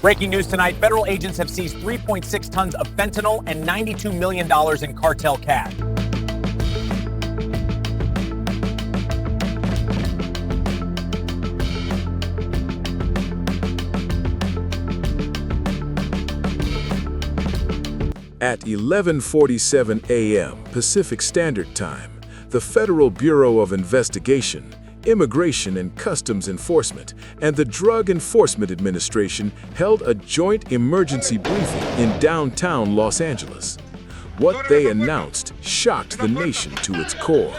Breaking news tonight, federal agents have seized 3.6 tons of fentanyl and $92 million in cartel cash. At 11:47 a.m. Pacific Standard Time, the Federal Bureau of Investigation, Immigration and Customs Enforcement, and the Drug Enforcement Administration held a joint emergency briefing in downtown Los Angeles. What they announced shocked the nation to its core.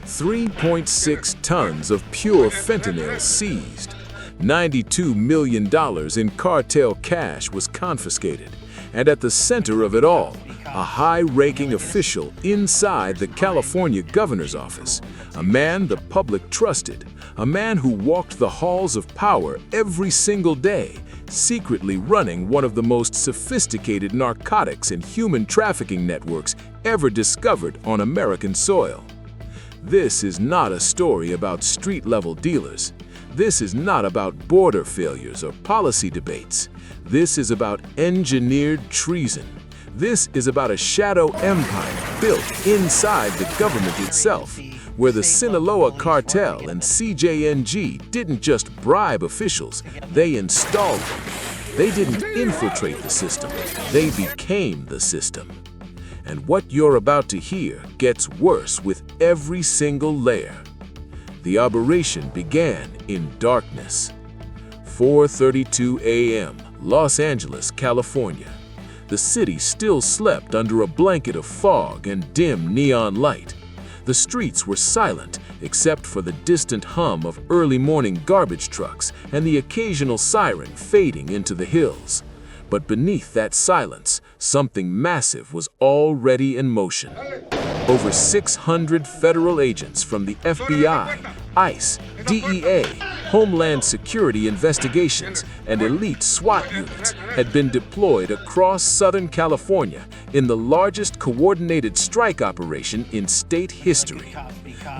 3.6 tons of pure fentanyl seized. $92 million in cartel cash was confiscated. And at the center of it all, a high-ranking official inside the California governor's office, a man the public trusted, a man who walked the halls of power every single day, secretly running one of the most sophisticated narcotics and human trafficking networks ever discovered on American soil. This is not a story about street-level dealers. This is not about border failures or policy debates. This is about engineered treason. This is about a shadow empire built inside the government itself, where the Sinaloa cartel and CJNG didn't just bribe officials, they installed them. They didn't infiltrate the system, they became the system. And what you're about to hear gets worse with every single layer. The operation began in darkness. 4:32 a.m., Los Angeles, California. The city still slept under a blanket of fog and dim neon light. The streets were silent except for the distant hum of early morning garbage trucks and the occasional siren fading into the hills. But beneath that silence, something massive was already in motion. Over 600 federal agents from the FBI, ICE, DEA, Homeland Security Investigations, and elite SWAT units had been deployed across Southern California in the largest coordinated strike operation in state history.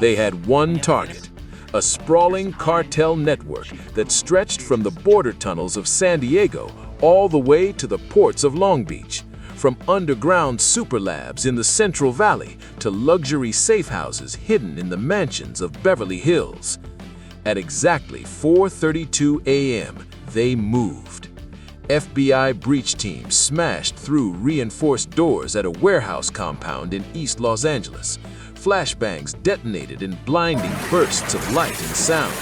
They had one target: a sprawling cartel network that stretched from the border tunnels of San Diego all the way to the ports of Long Beach, from underground super labs in the Central Valley to luxury safe houses hidden in the mansions of Beverly Hills. At exactly 4:32 a.m., they moved. FBI breach teams smashed through reinforced doors at a warehouse compound in East Los Angeles. Flashbangs detonated in blinding bursts of light and sound.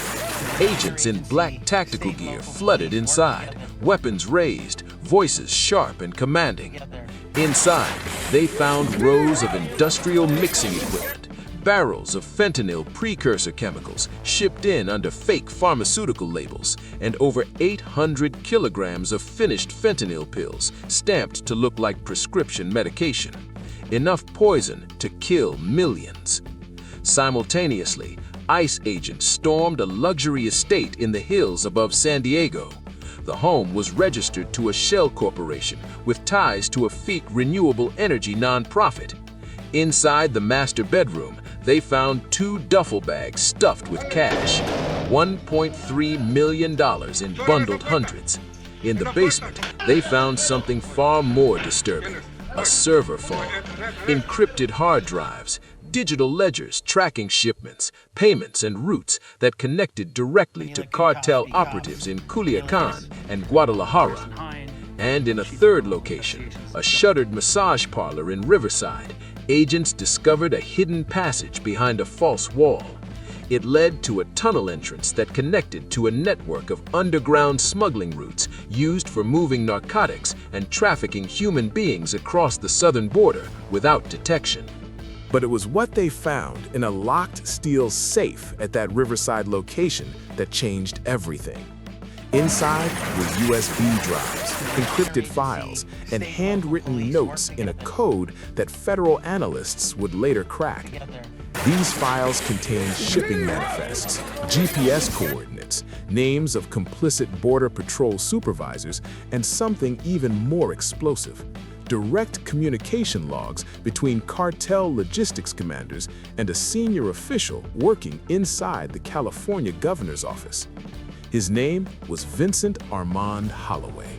Agents in black tactical gear flooded inside, weapons raised, voices sharp and commanding. Inside, they found rows of industrial mixing equipment, barrels of fentanyl precursor chemicals shipped in under fake pharmaceutical labels, and over 800 kilograms of finished fentanyl pills stamped to look like prescription medication. Enough poison to kill millions. Simultaneously, ICE agents stormed a luxury estate in the hills above San Diego. The home was registered to a shell corporation with ties to a fake renewable energy nonprofit. Inside the master bedroom, they found 2 duffel bags stuffed with cash, $1.3 million in bundled hundreds. In the basement, they found something far more disturbing: a server farm, encrypted hard drives, digital ledgers tracking shipments, payments, and routes that connected directly to cartel operatives in Culiacan and Guadalajara. And in a third location, a shuttered massage parlor in Riverside, agents discovered a hidden passage behind a false wall. It led to a tunnel entrance that connected to a network of underground smuggling routes used for moving narcotics and trafficking human beings across the southern border without detection. But it was what they found in a locked steel safe at that Riverside location that changed everything. Inside were USB drives, encrypted files, and handwritten notes in a code that federal analysts would later crack. These files contained shipping manifests, GPS coordinates, names of complicit Border Patrol supervisors, and something even more explosive: direct communication logs between cartel logistics commanders and a senior official working inside the California governor's office. His name was Vincent Armand Holloway.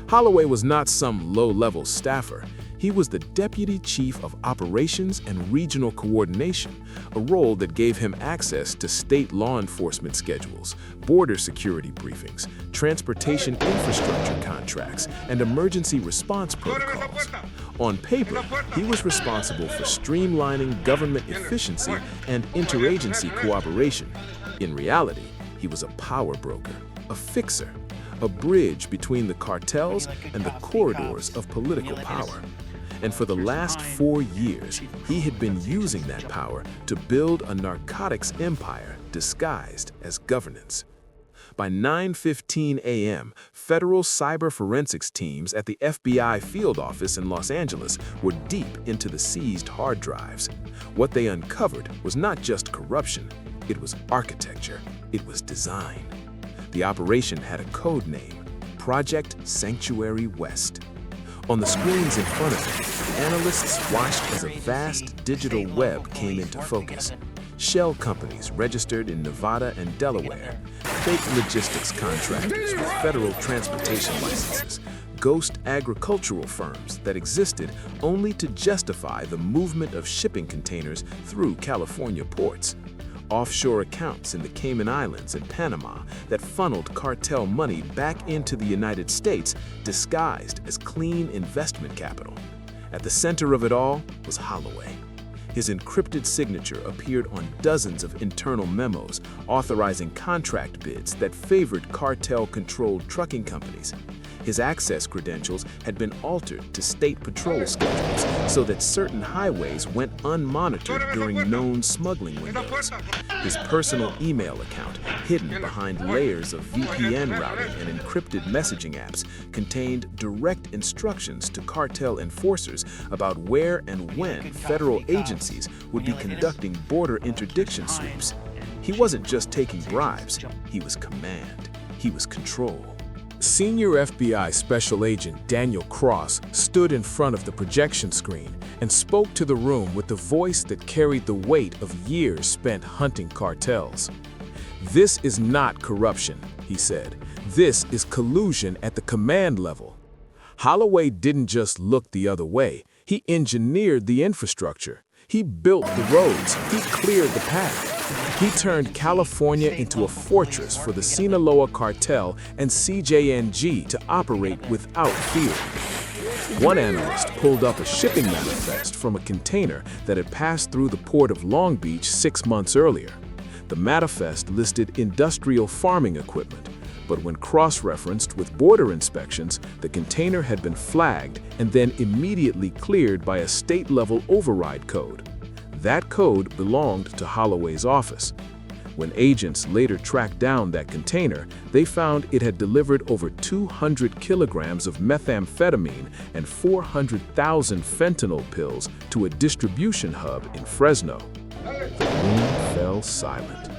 Holloway was not some low-level staffer. He was the Deputy Chief of Operations and Regional Coordination, a role that gave him access to state law enforcement schedules, border security briefings, transportation infrastructure contracts, and emergency response protocols. On paper, he was responsible for streamlining government efficiency and interagency cooperation. In reality, he was a power broker, a fixer, a bridge between the cartels and the corridors of political power. And for the last 4 years, he had been using that power to build a narcotics empire disguised as governance. By 9:15 a.m., federal cyber forensics teams at the FBI field office in Los Angeles were deep into the seized hard drives. What they uncovered was not just corruption, it was architecture, it was design. The operation had a code name, Project Sanctuary West. On the screens in front of them, analysts watched as a vast digital web came into focus. Shell companies registered in Nevada and Delaware, fake logistics contractors with federal transportation licenses, ghost agricultural firms that existed only to justify the movement of shipping containers through California ports, offshore accounts in the Cayman Islands and Panama that funneled cartel money back into the United States disguised as clean investment capital. At the center of it all was Holloway. His encrypted signature appeared on dozens of internal memos authorizing contract bids that favored cartel-controlled trucking companies. His access credentials had been altered to state patrol schedules so that certain highways went unmonitored during known smuggling windows. His personal email account, hidden behind layers of VPN routing and encrypted messaging apps, contained direct instructions to cartel enforcers about where and when federal agencies would be conducting border interdiction sweeps. He wasn't just taking bribes, he was command, he was control. Senior FBI Special Agent Daniel Cross stood in front of the projection screen and spoke to the room with the voice that carried the weight of years spent hunting cartels. "This is not corruption," he said. "This is collusion at the command level." Holloway didn't just look the other way. He engineered the infrastructure. He built the roads. He cleared the path. He turned California into a fortress for the Sinaloa cartel and CJNG to operate without fear. One analyst pulled up a shipping manifest from a container that had passed through the port of Long Beach 6 months earlier. The manifest listed industrial farming equipment, but when cross-referenced with border inspections, the container had been flagged and then immediately cleared by a state-level override code. That code belonged to Holloway's office. When agents later tracked down that container, they found it had delivered over 200 kilograms of methamphetamine and 400,000 fentanyl pills to a distribution hub in Fresno. The room fell silent.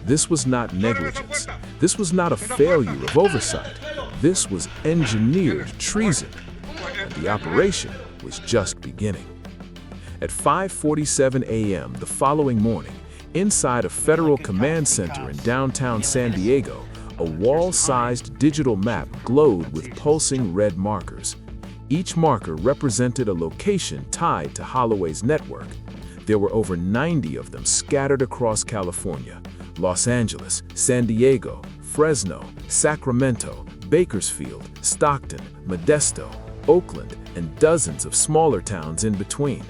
This was not negligence. This was not a failure of oversight. This was engineered treason. And the operation was just beginning. At 5:47 a.m. the following morning, inside a federal command center in downtown San Diego, a wall-sized digital map glowed with pulsing red markers. Each marker represented a location tied to Holloway's network. There were over 90 of them scattered across California: Los Angeles, San Diego, Fresno, Sacramento, Bakersfield, Stockton, Modesto, Oakland, and dozens of smaller towns in between.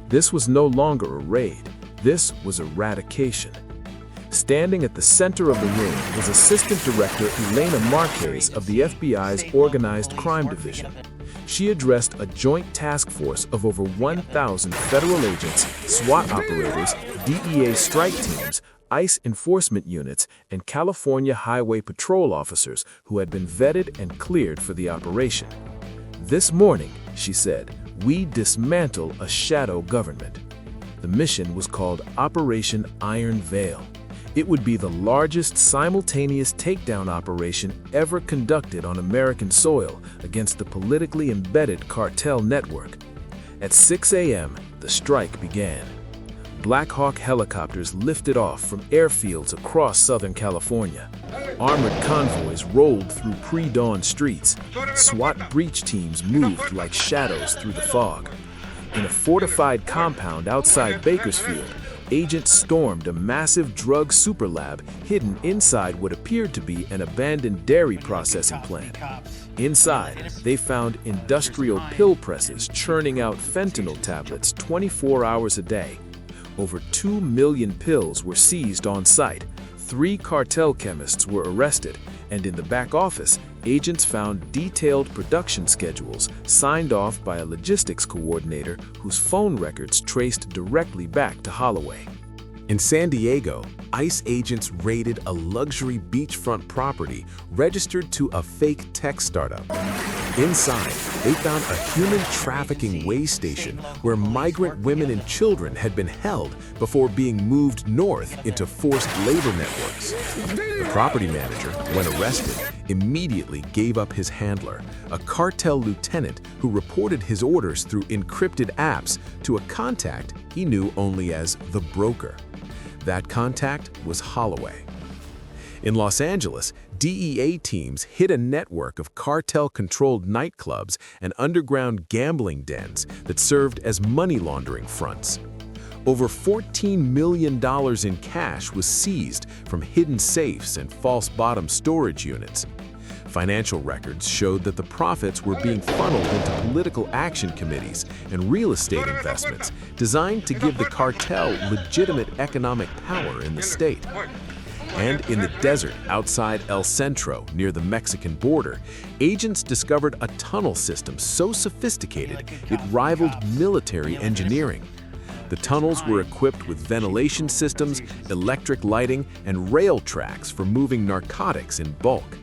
This was no longer a raid. This was eradication. Standing at the center of the room was Assistant Director Elena Marquez of the FBI's Organized Crime Division. She addressed a joint task force of over 1,000 federal agents, SWAT operators, DEA strike teams, ICE enforcement units, and California Highway Patrol officers who had been vetted and cleared for the operation. "This morning," she said, "we dismantle a shadow government." The mission was called Operation Iron Veil. It would be the largest simultaneous takedown operation ever conducted on American soil against the politically embedded cartel network. At 6 a.m., the strike began. Black Hawk helicopters lifted off from airfields across Southern California. Armored convoys rolled through pre-dawn streets. SWAT breach teams moved like shadows through the fog. In a fortified compound outside Bakersfield, agents stormed a massive drug superlab hidden inside what appeared to be an abandoned dairy processing plant. Inside, they found industrial pill presses churning out fentanyl tablets 24 hours a day. Over 2 million pills were seized on site. 3 cartel chemists were arrested, and in the back office, agents found detailed production schedules signed off by a logistics coordinator whose phone records traced directly back to Holloway. In San Diego, ICE agents raided a luxury beachfront property registered to a fake tech startup. Inside, they found a human trafficking way station where migrant women and children had been held before being moved north into forced labor networks. The property manager, when arrested, immediately gave up his handler, a cartel lieutenant who reported his orders through encrypted apps to a contact he knew only as the broker. That contact was Holloway. In Los Angeles, DEA teams hit a network of cartel-controlled nightclubs and underground gambling dens that served as money laundering fronts. Over $14 million in cash was seized from hidden safes and false bottom storage units. Financial records showed that the profits were being funneled into political action committees and real estate investments designed to give the cartel legitimate economic power in the state. And in the desert outside El Centro, near the Mexican border, agents discovered a tunnel system so sophisticated it rivaled military engineering. The tunnels were equipped with ventilation systems, electric lighting, and rail tracks for moving narcotics in bulk.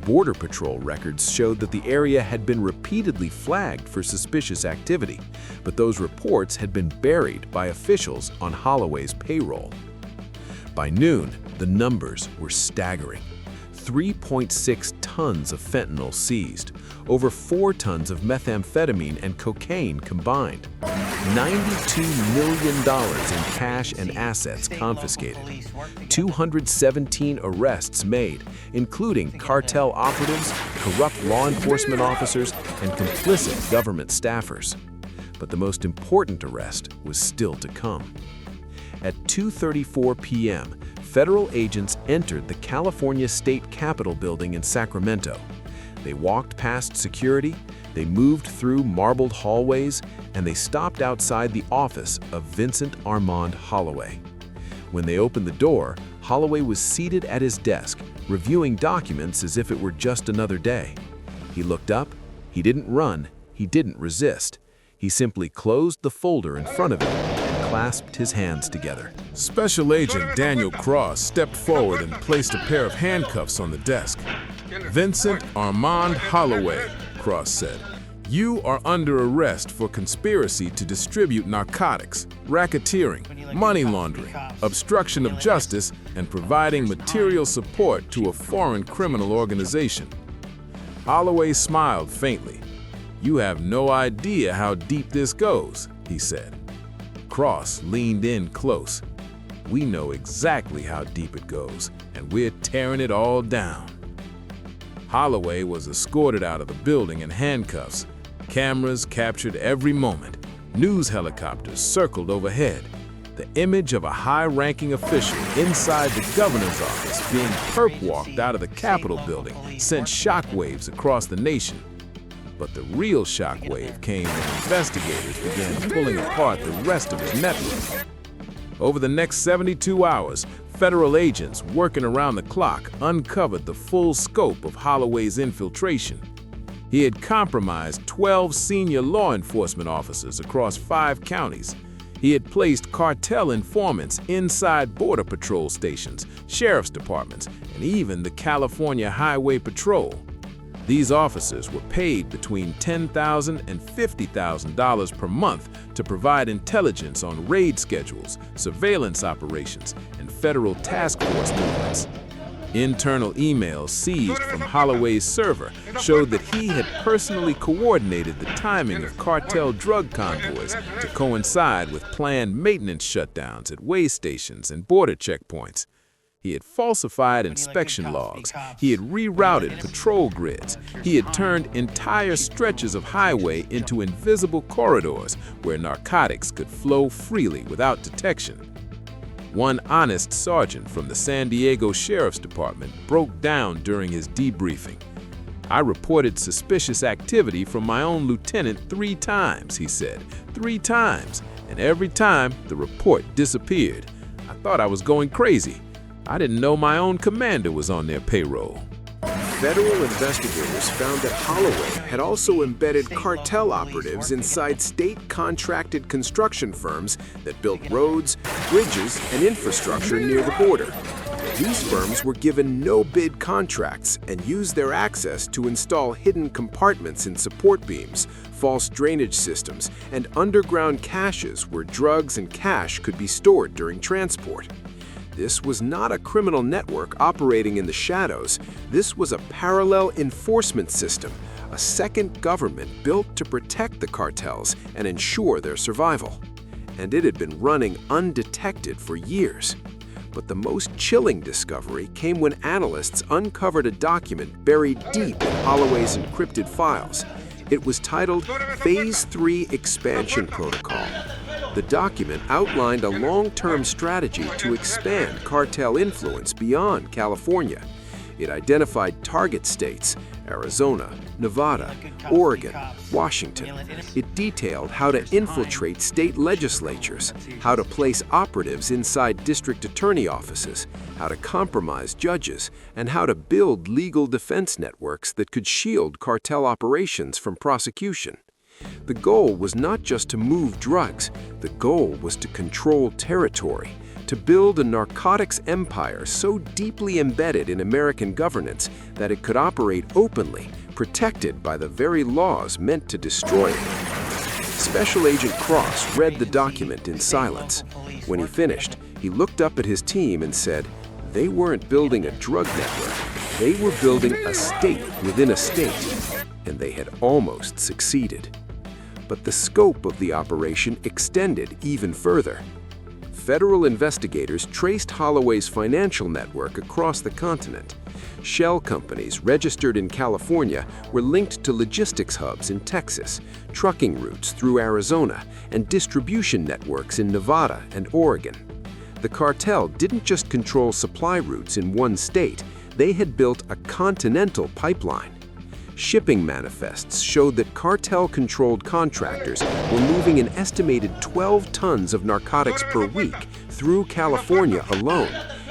Border Patrol records showed that the area had been repeatedly flagged for suspicious activity, but those reports had been buried by officials on Holloway's payroll. By noon, the numbers were staggering. 3.6 tons of fentanyl seized, over 4 tons of methamphetamine and cocaine combined, $92 million in cash and assets confiscated, 217 arrests made, including cartel operatives, corrupt law enforcement officers, and complicit government staffers. But the most important arrest was still to come. At 2:34 p.m., federal agents entered the California State Capitol building in Sacramento. They walked past security, they moved through marbled hallways, and they stopped outside the office of Vincent Armand Holloway. When they opened the door, Holloway was seated at his desk, reviewing documents as if it were just another day. He looked up, he didn't run, he didn't resist. He simply closed the folder in front of him and clasped his hands together. Special Agent Daniel Cross stepped forward and placed a pair of handcuffs on the desk. "Vincent Armand Holloway," Cross said, "you are under arrest for conspiracy to distribute narcotics, racketeering, money laundering, obstruction of justice, and providing material support to a foreign criminal organization." Holloway smiled faintly. "You have no idea how deep this goes," he said. Cross leaned in close. "We know exactly how deep it goes, and we're tearing it all down." Holloway was escorted out of the building in handcuffs. Cameras captured every moment. News helicopters circled overhead. The image of a high-ranking official inside the governor's office being perp-walked out of the Capitol building sent shockwaves across the nation. But the real shockwave came when investigators began pulling apart the rest of his network. Over the next 72 hours, federal agents working around the clock uncovered the full scope of Holloway's infiltration. He had compromised 12 senior law enforcement officers across 5 counties. He had placed cartel informants inside Border Patrol stations, sheriff's departments, and even the California Highway Patrol. These officers were paid between $10,000 and $50,000 per month to provide intelligence on raid schedules, surveillance operations, and federal task force movements. Internal emails seized from Holloway's server showed that he had personally coordinated the timing of cartel drug convoys to coincide with planned maintenance shutdowns at way stations and border checkpoints. He had falsified inspection logs. He had rerouted patrol grids. He had turned entire stretches of highway into invisible corridors where narcotics could flow freely without detection. One honest sergeant from the San Diego Sheriff's Department broke down during his debriefing. "I reported suspicious activity from my own lieutenant 3 times, he said. 3 times, and every time the report disappeared. I thought I was going crazy. I didn't know my own commander was on their payroll." Federal investigators found that Holloway had also embedded cartel operatives inside state-contracted construction firms that built roads, bridges, and infrastructure near the border. These firms were given no-bid contracts and used their access to install hidden compartments in support beams, false drainage systems, and underground caches where drugs and cash could be stored during transport. This was not a criminal network operating in the shadows. This was a parallel enforcement system, a second government built to protect the cartels and ensure their survival. And it had been running undetected for years. But the most chilling discovery came when analysts uncovered a document buried deep in Holloway's encrypted files. It was titled Phase 3 Expansion Protocol. The document outlined a long-term strategy to expand cartel influence beyond California. It identified target states: Arizona, Nevada, Oregon, Washington. It detailed how to infiltrate state legislatures, how to place operatives inside district attorney offices, how to compromise judges, and how to build legal defense networks that could shield cartel operations from prosecution. The goal was not just to move drugs. The goal was to control territory, to build a narcotics empire so deeply embedded in American governance that it could operate openly, protected by the very laws meant to destroy it. Special Agent Cross read the document in silence. When he finished, he looked up at his team and said, "They weren't building a drug network. They were building a state within a state." And they had almost succeeded. But the scope of the operation extended even further. Federal investigators traced Holloway's financial network across the continent. Shell companies registered in California were linked to logistics hubs in Texas, trucking routes through Arizona, and distribution networks in Nevada and Oregon. The cartel didn't just control supply routes in one state, they had built a continental pipeline. Shipping manifests showed that cartel-controlled contractors were moving an estimated 12 tons of narcotics per week through California alone,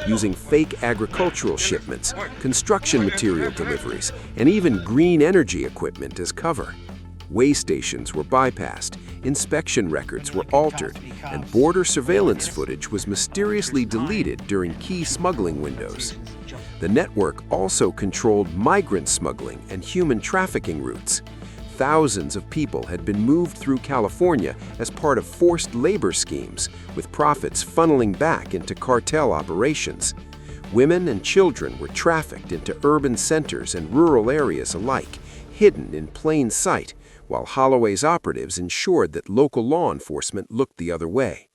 using fake agricultural shipments, construction material deliveries, and even green energy equipment as cover. Way stations were bypassed, inspection records were altered, and border surveillance footage was mysteriously deleted during key smuggling windows. The network also controlled migrant smuggling and human trafficking routes. Thousands of people had been moved through California as part of forced labor schemes, with profits funneling back into cartel operations. Women and children were trafficked into urban centers and rural areas alike, hidden in plain sight, while Holloway's operatives ensured that local law enforcement looked the other way.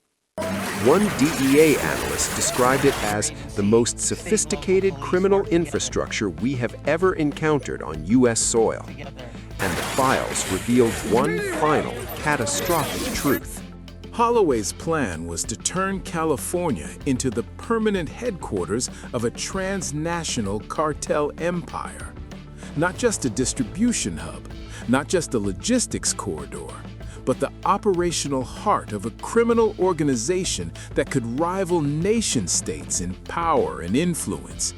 One DEA analyst described it as the most sophisticated criminal infrastructure we have ever encountered on U.S. soil. And the files revealed one final, catastrophic truth. Holloway's plan was to turn California into the permanent headquarters of a transnational cartel empire. Not just a distribution hub, not just a logistics corridor, but the operational heart of a criminal organization that could rival nation-states in power and influence.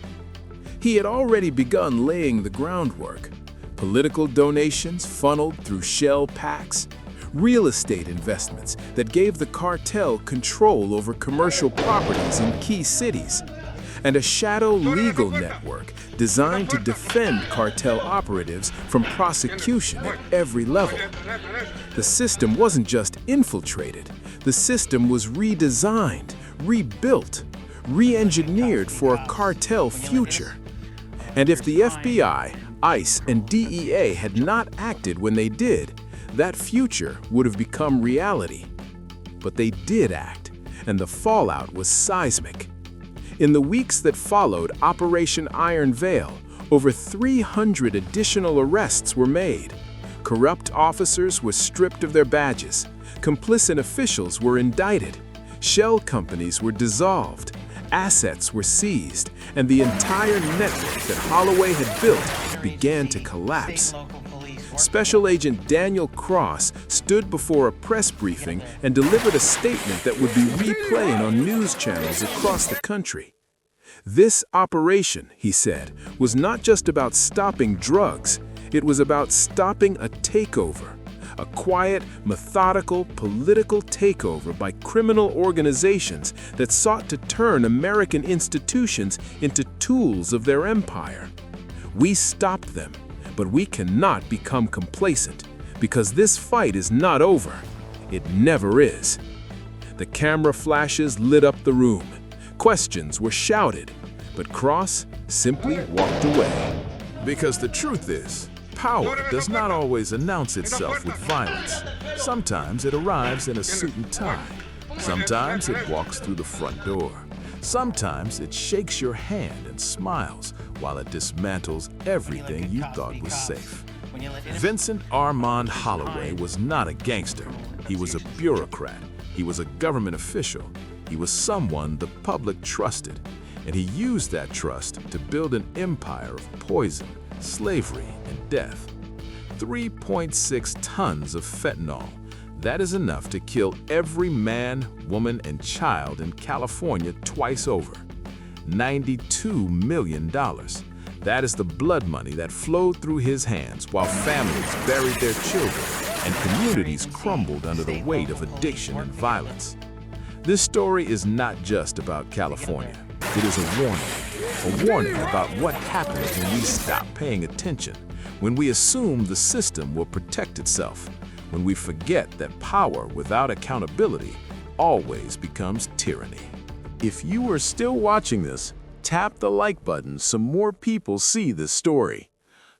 He had already begun laying the groundwork. Political donations funneled through Shell PACs, real estate investments that gave the cartel control over commercial properties in key cities, and a shadow legal network designed to defend cartel operatives from prosecution at every level. The system wasn't just infiltrated, the system was redesigned, rebuilt, re-engineered for a cartel future. And if the FBI, ICE, and DEA had not acted when they did, that future would have become reality. But they did act, and the fallout was seismic. In the weeks that followed Operation Iron Veil, over 300 additional arrests were made. Corrupt officers were stripped of their badges, complicit officials were indicted, shell companies were dissolved, assets were seized, and the entire network that Holloway had built began to collapse. Special Agent Daniel Cross stood before a press briefing and delivered a statement that would be replayed on news channels across the country. This operation, he said, was not just about stopping drugs, it was about stopping a takeover. A quiet, methodical, political takeover by criminal organizations that sought to turn American institutions into tools of their empire. We stopped them, but we cannot become complacent, because this fight is not over. It never is. The camera flashes lit up the room. Questions were shouted, but Cross simply walked away. Because the truth is, power does not always announce itself with violence. Sometimes it arrives in a suit and tie. Sometimes it walks through the front door. Sometimes it shakes your hand and smiles while it dismantles everything you thought was safe. Vincent Armand Holloway was not a gangster. He was a bureaucrat. He was a government official. He was someone the public trusted. And he used that trust to build an empire of poison, slavery, and death. 3.6 tons of fentanyl. That is enough to kill every man, woman, and child in California twice over. $92 million. That is the blood money that flowed through his hands while families buried their children and communities crumbled under the weight of addiction and violence. This story is not just about California. It is a warning about what happens when we stop paying attention, when we assume the system will protect itself, when we forget that power without accountability always becomes tyranny. If you are still watching this, tap the like button so more people see this story.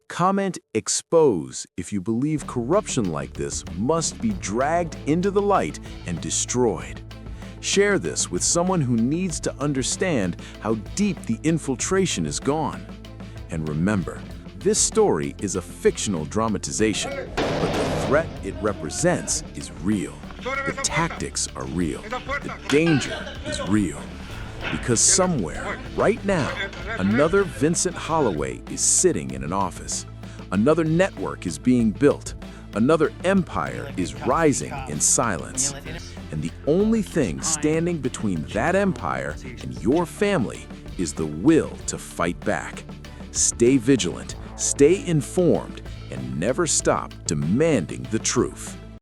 Comment "expose" if you believe corruption like this must be dragged into the light and destroyed. Share this with someone who needs to understand how deep the infiltration has gone. And remember, this story is a fictional dramatization, but the threat it represents is real. The tactics are real. The danger is real. Because somewhere, right now, another Vincent Holloway is sitting in an office. Another network is being built. Another empire is rising in silence. And the only thing standing between that empire and your family is the will to fight back. Stay vigilant, stay informed, and never stop demanding the truth.